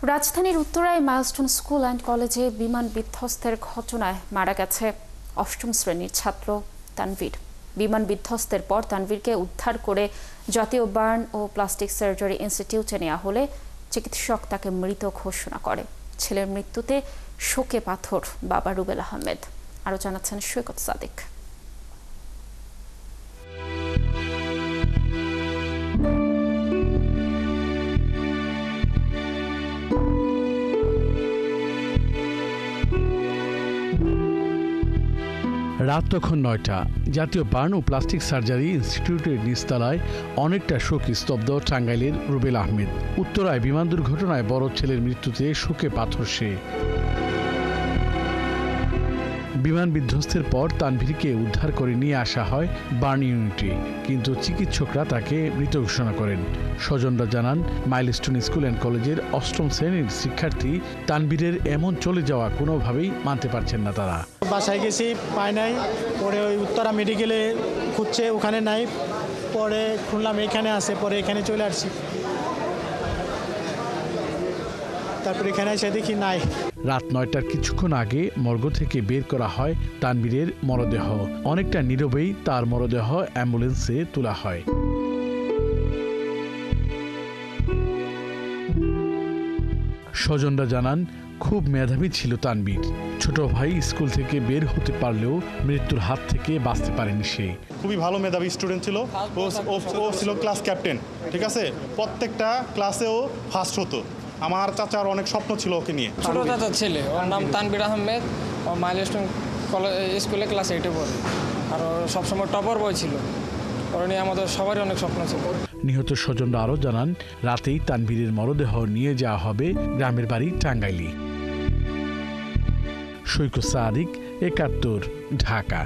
রাজধানীর উত্তরায় milestone school and কলেজে বিমান বিধ্বস্তের ঘটনায় মারা গেছে ৮ম শ্রেণীর ছাত্র তানভীর। বিমান বিধ্বস্তের পর তানভীরকে উদ্ধার করে জাতীয় বার্ন ও প্লাস্টিক সার্জারি ইনস্টিটিউটে নেওয়া হলে চিকিৎসক তাকে মৃত ঘোষণা করে। ছেলের মৃত্যুতে শোকে পাথর বাবা রুবেল আহমেদ। আরও জানাচ্ছেন সৈকত সাদিক। রাত তখন ৯টা। জাতীয় বার্ন ও প্লাস্টিক সার্জারি ইনস্টিটিউটের নিচতলায় অনেকটা শোকস্তব্ধ টাঙ্গাইলের রুবেল আহমেদ। উত্তরায় বিমান দুর্ঘটনায় বড় ছেলের মৃত্যুতে শোকে পাথর সে। বিমান বিধ্বস্তের পর তানভীরকে উদ্ধার করে নিয়ে আসা হয় বার্ন ইউনিটে, কিন্তু চিকিৎসকরা তাকে মৃত ঘোষণা করেন। স্বজনরা জানান, মাইলস্টোন স্কুল অ্যান্ড কলেজের ৮ম শ্রেণীর শিক্ষার্থী তানভীরের এমন চলে যাওয়া কোনোভাবেই মানতে পারছেন না তারা। বাসায় গেছি, পাই নাই। পরে ওই উত্তরা মেডিকেলে খুঁজছে, ওখানে নাই। পরে শুনলাম এখানে আছে, পরে এখানে চলে আসছি। তারপরে এখানে এসে দেখি নাই। রাত ৯টার কিছুক্ষণ আগে মর্গ থেকে বের করা হয় তানভীরের মরদেহ। অনেকটা নীরবেই তার মরদেহ অ্যাম্বুলেন্সে তোলা হয়। স্বজনরা জানান, খুব মেধাবী ছিল তানভীর। ছোট ভাই স্কুল থেকে বের হতে পারলেও মৃত্যুর হাত থেকে বাঁচতে পারেনি সে। খুবই ভালো মেধাবী স্টুডেন্ট ছিল। ও ছিল ক্লাস ক্যাপ্টেন, ঠিক আছে। প্রত্যেকটা ক্লাসেও ফার্স্ট হতো। আমার চাচার অনেক স্বপ্ন ছিল ওকে নিয়ে। ছোট চাচার ছেলে, ওর নাম তানভীর আহমেদ। ও মাইলস্টোন স্কুলে ক্লাস 8-এ পড়ে, আর ও সবসময় টপার বয় ছিল। ওর নিয়ে আমাদের সবারই অনেক স্বপ্ন ছিল। নিহত স্বজনরা আরও জানান, রাতেই তানভীরের মরদেহ নিয়ে যাওয়া হবে গ্রামের বাড়ি টাঙ্গাইলে। সৈকত সাদিক, ৭১, ঢাকা।